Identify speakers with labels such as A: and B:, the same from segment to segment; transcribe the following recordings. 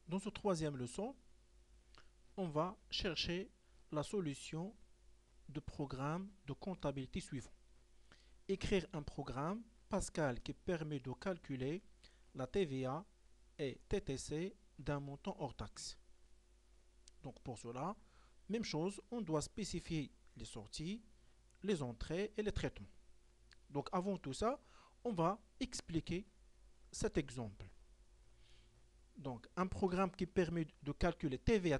A: Dans ce troisième leçon, on va chercher la solution de programme de comptabilité suivant. Écrire un programme Pascal qui permet de calculer la TVA et TTC d'un montant hors taxe. Donc pour cela, même chose, on doit spécifier les sorties, les entrées et les traitements. Donc avant tout ça, on va expliquer cet exemple. Donc un programme qui permet de calculer TVA,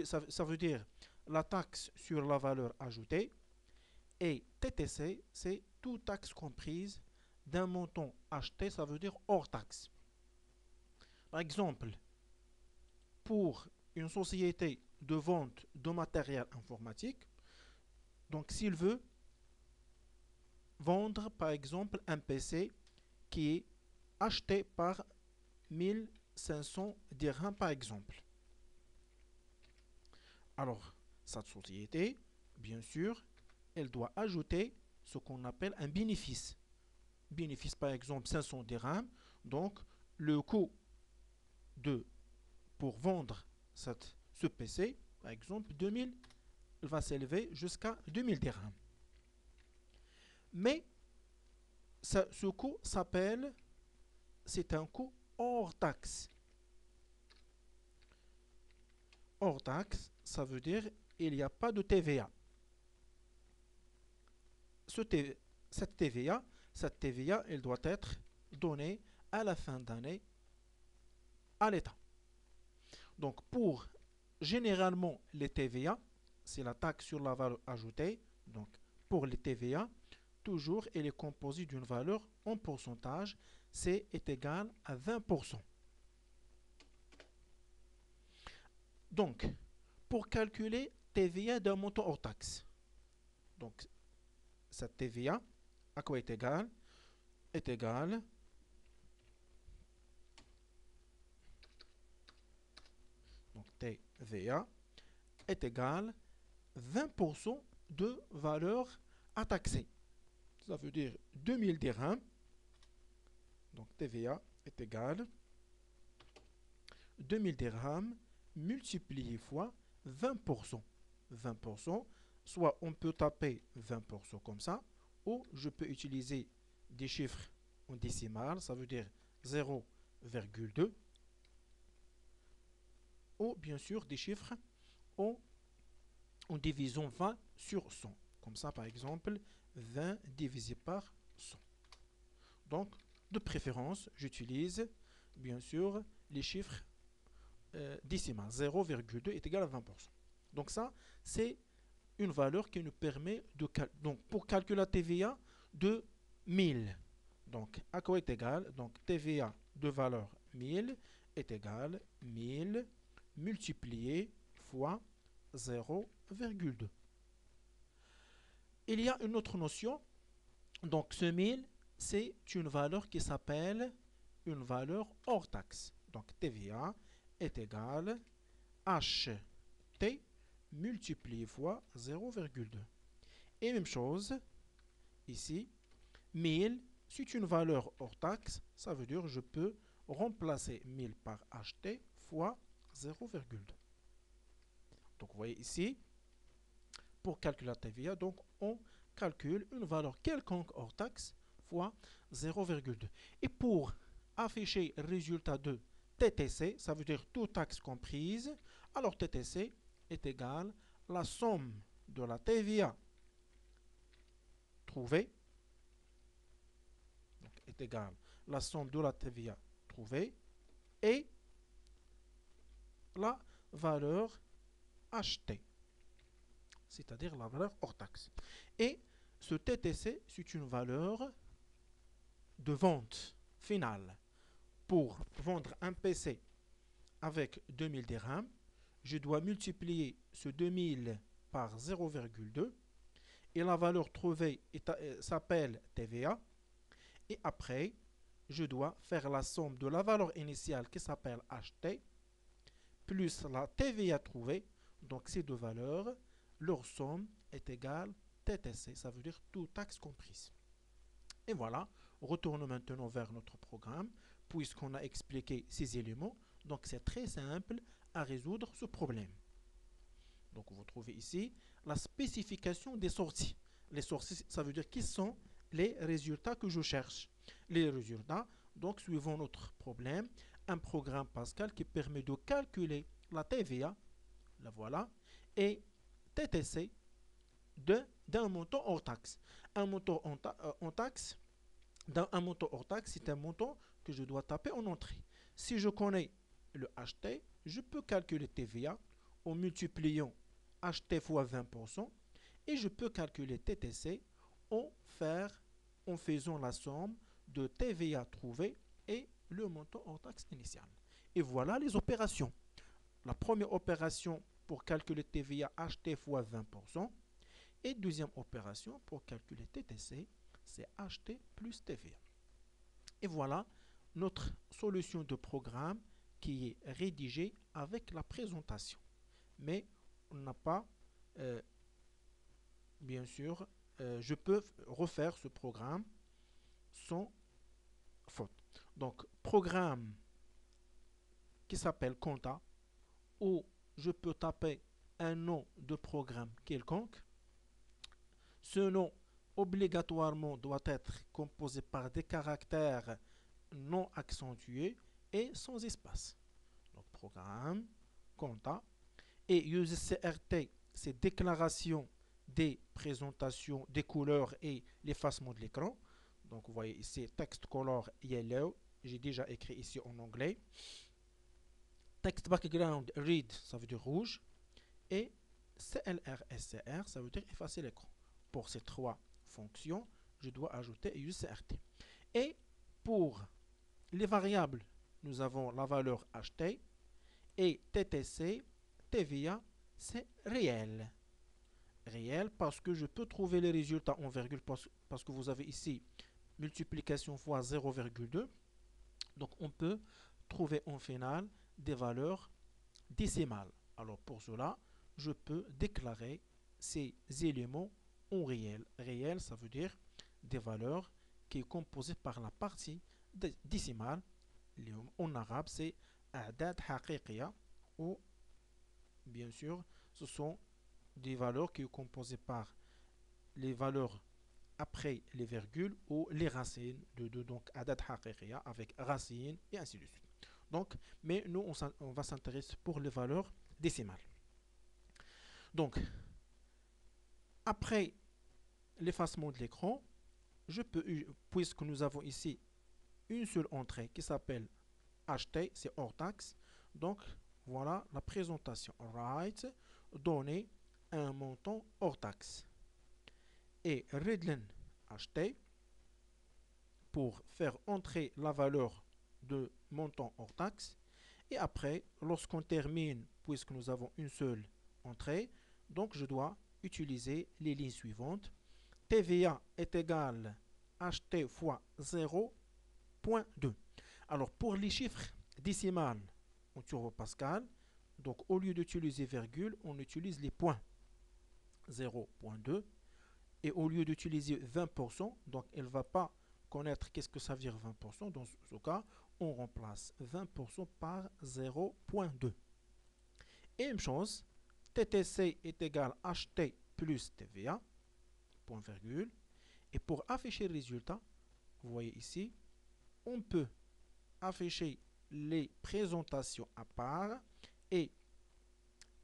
A: ça veut dire la taxe sur la valeur ajoutée, et TTC, c'est toute taxe comprise d'un montant acheté, ça veut dire hors taxe. Par exemple, pour une société de vente de matériel informatique, donc s'il veut vendre par exemple un PC qui est acheté par 1500 dirhams par exemple. Alors, cette société, bien sûr, elle doit ajouter ce qu'on appelle un bénéfice. Bénéfice par exemple 500 dirhams, donc le coût de pour vendre ce PC, par exemple 2000, va s'élever jusqu'à 2000 dirhams. Mais ce coût s'appelle, c'est un coût hors taxe. Hors taxe, ça veut dire il n'y a pas de TVA. Cette TVA, elle doit être donnée à la fin d'année à l'État. Donc pour généralement les TVA, c'est la taxe sur la valeur ajoutée. Donc pour les TVA, toujours elle est composée d'une valeur en pourcentage, C est égal à 20%. Donc pour calculer TVA d'un montant hors taxe, donc cette TVA, à quoi est égal? Est égal donc TVA est égal 20% de valeur à taxer. Ça veut dire 2000 dirhams. Donc TVA est égal 2000 dirhams multiplié fois 20%. 20%, soit on peut taper 20% comme ça, ou je peux utiliser des chiffres en décimal, ça veut dire 0,2, ou bien sûr des chiffres en divisant 20 sur 100. Comme ça, par exemple, 20 divisé par 100. Donc, de préférence, j'utilise bien sûr les chiffres décimales. 0,2 est égal à 20%. Donc ça, c'est une valeur qui nous permet de donc pour calculer la TVA de 1000. Donc, à quoi est égal? Donc, TVA de valeur 1000 est égal 1000 multiplié fois 0,2. Il y a une autre notion. Donc, ce 1000, c'est une valeur qui s'appelle une valeur hors taxe. Donc, TVA est égal HT multiplié fois 0,2. Et même chose, ici, 1000, c'est une valeur hors taxe. Ça veut dire que je peux remplacer 1000 par HT fois 0,2. Donc, vous voyez ici, pour calculer la TVA, donc on calcule une valeur quelconque hors taxe fois 0,2. Et pour afficher le résultat de TTC, ça veut dire toute taxe comprise, alors TTC est égal à la somme de la TVA trouvée, donc est égal à la somme de la TVA trouvée et la valeur achetée, c'est-à-dire la valeur hors taxe. Et ce TTC, c'est une valeur de vente finale. Pour vendre un PC avec 2000 dirhams, je dois multiplier ce 2000 par 0,2 et la valeur trouvée s'appelle TVA. Et après, je dois faire la somme de la valeur initiale qui s'appelle acheté plus la TVA trouvée. Donc ces deux valeurs, leur somme est égale TTC, ça veut dire toute taxe comprise. Et voilà, retournons maintenant vers notre programme, puisqu'on a expliqué ces éléments. Donc c'est très simple à résoudre ce problème. Donc vous trouvez ici la spécification des sorties. Les sorties, ça veut dire qui sont les résultats que je cherche. Les résultats, donc suivant notre problème, un programme Pascal qui permet de calculer la TVA, la voilà, et TTC d'un montant hors taxe. Un montant en taxe, un montant hors taxe, c'est un montant que je dois taper en entrée. Si je connais le HT, je peux calculer TVA en multipliant HT fois 20% et je peux calculer TTC en faisant la somme de TVA trouvée et le montant hors taxe initial. Et voilà les opérations. La première opération pour calculer TVA HT fois 20%. Et deuxième opération pour calculer TTC, c'est HT plus TVA. Et voilà notre solution de programme qui est rédigée avec la présentation. Mais on n'a pas, bien sûr, je peux refaire ce programme sans faute. Donc, programme qui s'appelle compta, où je peux taper un nom de programme quelconque. Ce nom, obligatoirement, doit être composé par des caractères non accentués et sans espace. Donc, programme, compta. Et UseCRT, c'est déclaration des présentations des couleurs et l'effacement de l'écran. Donc, vous voyez ici, text color yellow. J'ai déjà écrit ici en anglais. Text background read, ça veut dire rouge. Et CLR-SCR, ça veut dire effacer l'écran. Pour ces trois fonctions, je dois ajouter UseCRT. Et pour les variables, nous avons la valeur HT et TTC, TVA, c'est réel. Réel parce que je peux trouver les résultats en virgule parce que vous avez ici multiplication fois 0,2. Donc on peut trouver en final des valeurs décimales. Alors pour cela, je peux déclarer ces éléments en réel. Réel, ça veut dire des valeurs qui est composée par la partie décimale. En arabe, c'est a'dad haqiqiya, ou bien sûr, ce sont des valeurs qui sont composées par les valeurs après les virgules ou les racines de 2, donc a'dad haqiqiya avec racines et ainsi de suite. Donc, mais nous, on va s'intéresser pour les valeurs décimales. Donc, après l'effacement de l'écran, je peux, puisque nous avons ici une seule entrée qui s'appelle HT, c'est hors taxe, donc voilà la présentation. Right, donner un montant hors taxe. Et readline HT pour faire entrer la valeur de montant hors taxe. Et après, lorsqu'on termine, puisque nous avons une seule entrée, donc je dois utiliser les lignes suivantes. TVA est égal HT fois 0.2. Alors pour les chiffres décimales en Turbo Pascal, donc au lieu d'utiliser virgule, on utilise les points. 0.2. Et au lieu d'utiliser 20%, donc elle ne va pas connaître qu'est-ce que ça veut dire 20%. Dans ce cas, on remplace 20% par 0.2. Et même chose, TTC est égal HT plus TVA, point virgule. Et pour afficher le résultat, vous voyez ici, on peut afficher les présentations à part et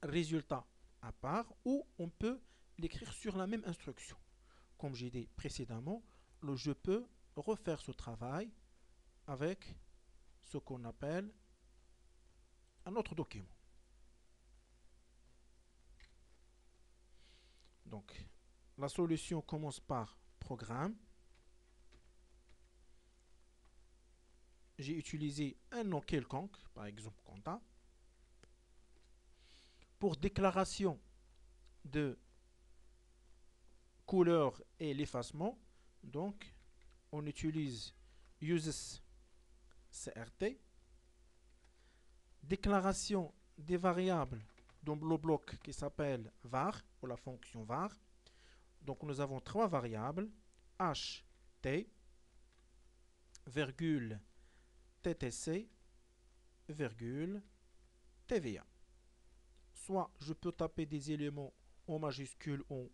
A: résultats à part, ou on peut l'écrire sur la même instruction. Comme j'ai dit précédemment, je peux refaire ce travail avec ce qu'on appelle un autre document. Donc, la solution commence par programme. J'ai utilisé un nom quelconque, par exemple compta. Pour déclaration de couleur et l'effacement, donc on utilise UseCRT. Déclaration des variables dans le bloc qui s'appelle var, ou la fonction var. Donc nous avons trois variables, ht, virgule, ttc virgule, TVA. Soit je peux taper des éléments en majuscule ou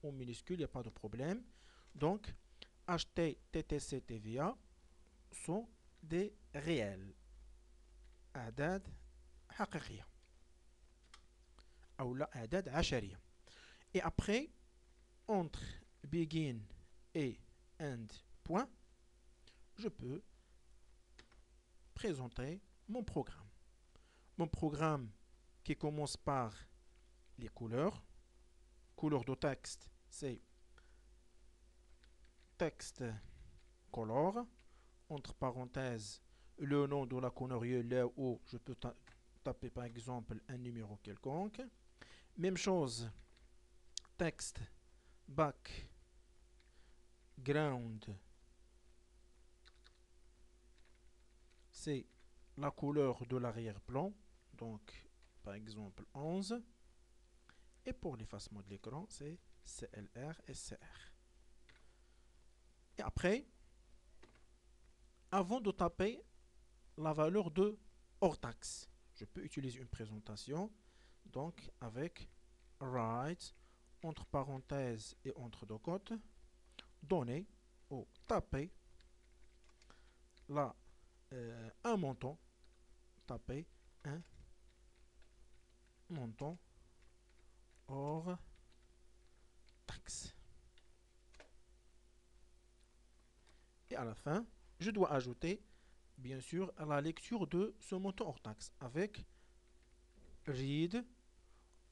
A: en minuscule, il n'y a pas de problème. Donc, HT, TTC, TVA sont des réels. أعداد حقيقية أو لا أعداد عشرية. Et après, entre begin et end point, je peux présenter mon programme. Mon programme qui commence par les couleurs. Couleur de texte, c'est texte color. Entre parenthèses, le nom de la couleur là où je peux taper par exemple un numéro quelconque. Même chose, texte background, c'est la couleur de l'arrière-plan, donc par exemple 11. Et pour l'effacement de l'écran, c'est CLR et CR. Et après, avant de taper la valeur de hors taxe, je peux utiliser une présentation, donc avec write, entre parenthèses et entre deux côtes, donner ou taper là un montant, taper un montant hors taxe. Et à la fin, je dois ajouter, bien sûr, la lecture de ce montant hors taxe avec read,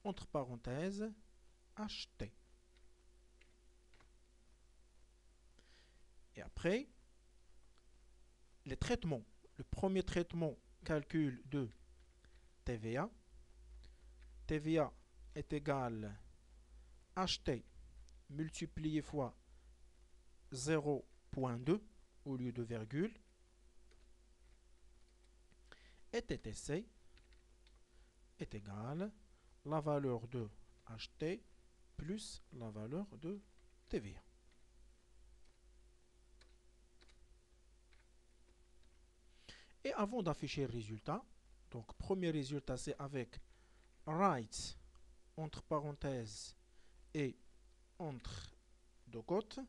A: entre parenthèses, acheter. Et après, les traitements. Le premier traitement, calcul de TVA. TVA est égal à acheter multiplié fois 0.2 au lieu de virgule. Et TTC est égal à la valeur de acheter plus la valeur de TVA. Et avant d'afficher le résultat, donc premier résultat c'est avec write entre parenthèses et entre deux côtes.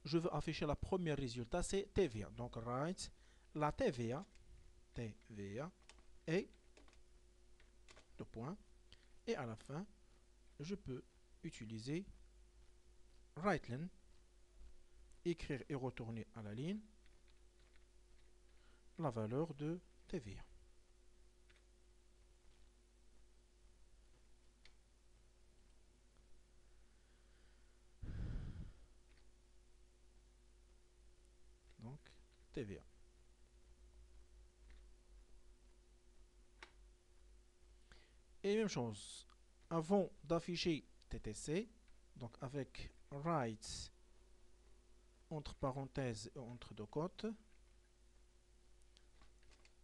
A: Je veux afficher le premier résultat, c'est TVA. Donc write la TVA et deux points. Et à la fin, je peux utiliser writeLine, écrire et retourner à la ligne la valeur de TVA. Donc, TVA. Et même chose, avant d'afficher TTC, donc avec write entre parenthèses et entre deux côtes,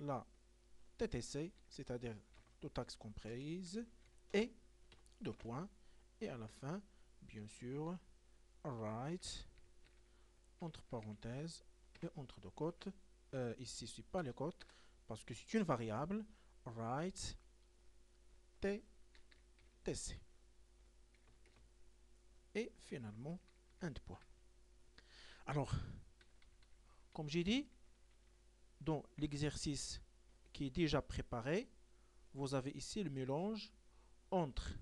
A: la TTC, c'est-à-dire toute taxe comprise, et deux points, et à la fin, bien sûr, write entre parenthèses et entre deux côtes. Ici, ce n'est pas les côtes, parce que c'est une variable, write TTC. Et finalement, end point. Alors, comme j'ai dit, dans l'exercice qui est déjà préparé, vous avez ici le mélange entre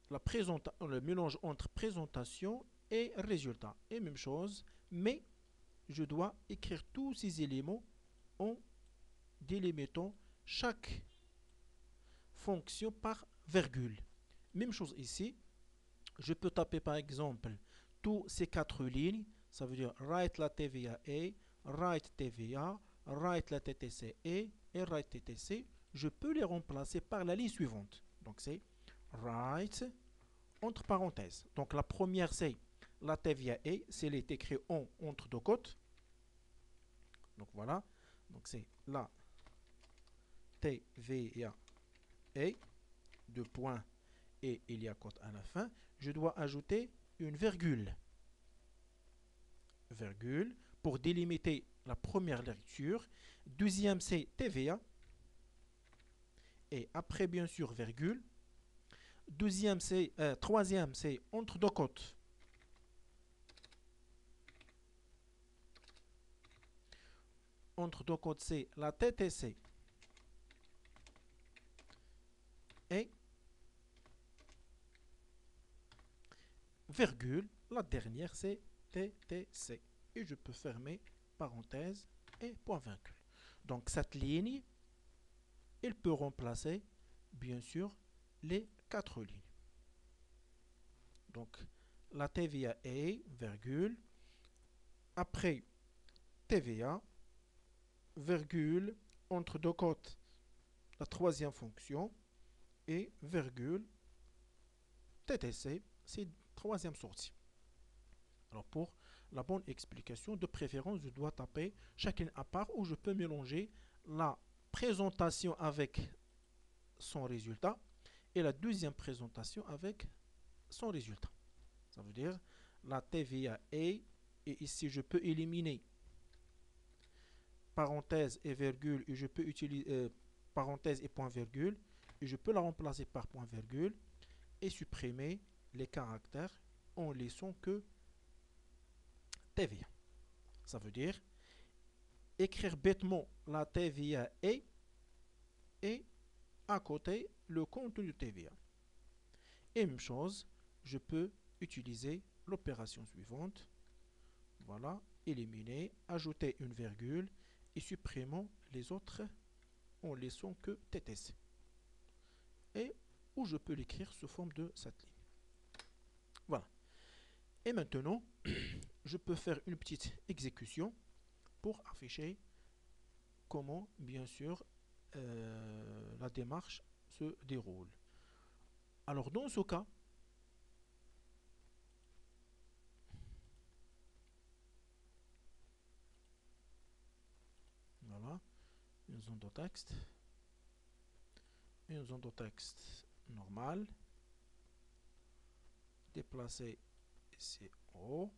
A: le mélange entre présentation et résultat. Et même chose, mais je dois écrire tous ces éléments en délimitant chaque fonction par virgule. Même chose ici, je peux taper par exemple tous ces quatre lignes, ça veut dire write la TVA et write TVA, write la TTC et write TTC. Je peux les remplacer par la ligne suivante. Donc c'est write entre parenthèses. Donc la première c'est la TVA et, c'est écrit entre deux côtes. Donc voilà, donc c'est la TVA et, deux points et il y a côte à la fin. Je dois ajouter une virgule. Virgule pour délimiter la première lecture. Deuxième, c'est TVA. Et après, bien sûr, virgule. Troisième, c'est entre deux côtes. Entre deux côtes, c'est la TTC. Et virgule, la dernière, c'est TTC. Et je peux fermer parenthèse et point virgule. Donc, cette ligne, il peut remplacer, bien sûr, les 4 lignes. Donc, la TVA est, virgule, après TVA, virgule, entre deux côtes, la troisième fonction, et virgule, TTC, c'est troisième sortie. Alors, pour la bonne explication, de préférence, je dois taper chacune à part ou je peux mélanger la présentation avec son résultat et la deuxième présentation avec son résultat. Ça veut dire la TVA est, et ici je peux éliminer parenthèse et virgule, et je peux utiliser parenthèse et point virgule, et je peux la remplacer par point virgule et supprimer les caractères en laissant que TVA. Ça veut dire écrire bêtement la TVA est et à côté le contenu de TVA. Et même chose, je peux utiliser l'opération suivante. Voilà, éliminer, ajouter une virgule et supprimons les autres en laissant que TTC. Et où je peux l'écrire sous forme de cette ligne. Voilà. Et maintenant, je peux faire une petite exécution pour afficher comment, bien sûr, la démarche se déroule. Alors, dans ce cas, voilà, une zone de texte, normale, déplacer ici en haut,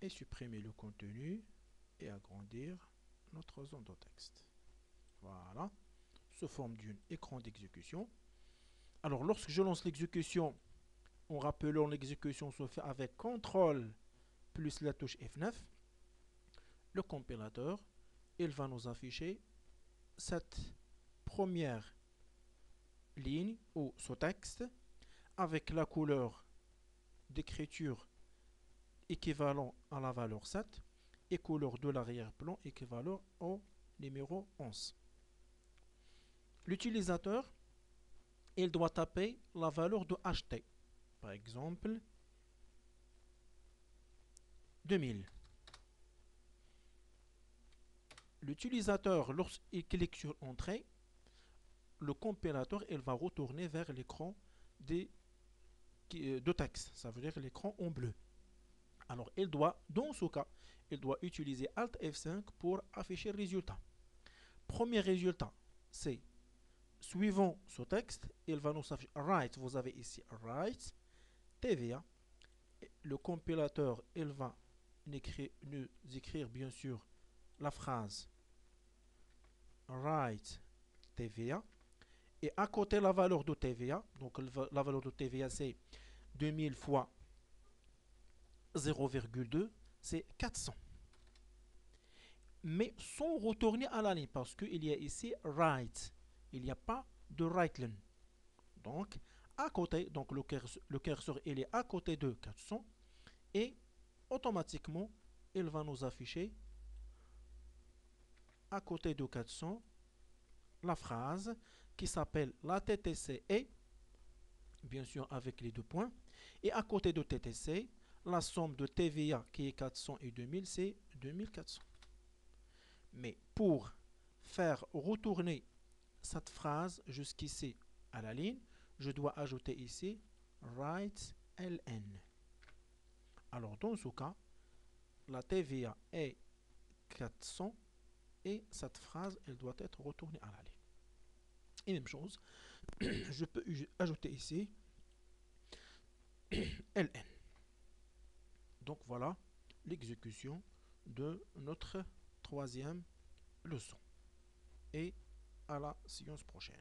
A: et supprimer le contenu et agrandir notre zone de texte. Voilà, sous forme d'un écran d'exécution. Alors, lorsque je lance l'exécution, en rappelant l'exécution se fait avec CTRL plus la touche F9, le compilateur, il va nous afficher cette première ligne ou ce texte avec la couleur d'écriture équivalent à la valeur 7 et couleur de l'arrière-plan équivalent au numéro 11. L'utilisateur, il doit taper la valeur de HT. Par exemple, 2000. L'utilisateur, lorsqu'il clique sur Entrée, le compilateur il va retourner vers l'écran de texte. Ça veut dire l'écran en bleu. Alors, il doit, dans ce cas, il doit utiliser Alt F5 pour afficher le résultat. Premier résultat, c'est suivant ce texte, il va nous afficher write. Vous avez ici write, TVA. Le compilateur, il va nous écrire bien sûr la phrase write TVA. Et à côté la valeur de TVA, donc la valeur de TVA c'est 2000 fois 0,2, c'est 400. Mais sans retourner à la ligne, parce qu'il y a ici write. Il n'y a pas de write line. Donc, à côté, donc le curseur il est à côté de 400 et automatiquement, il va nous afficher à côté de 400 la phrase qui s'appelle la TTC est, bien sûr avec les deux points, et à côté de TTC, la somme de TVA qui est 400 et 2000, c'est 2400. Mais pour faire retourner cette phrase jusqu'ici à la ligne, je dois ajouter ici write ln. Alors dans ce cas, la TVA est 400 et cette phrase elle doit être retournée à la ligne. Et même chose, je peux ajouter ici ln. Donc voilà l'exécution de notre troisième leçon. Et à la séance prochaine.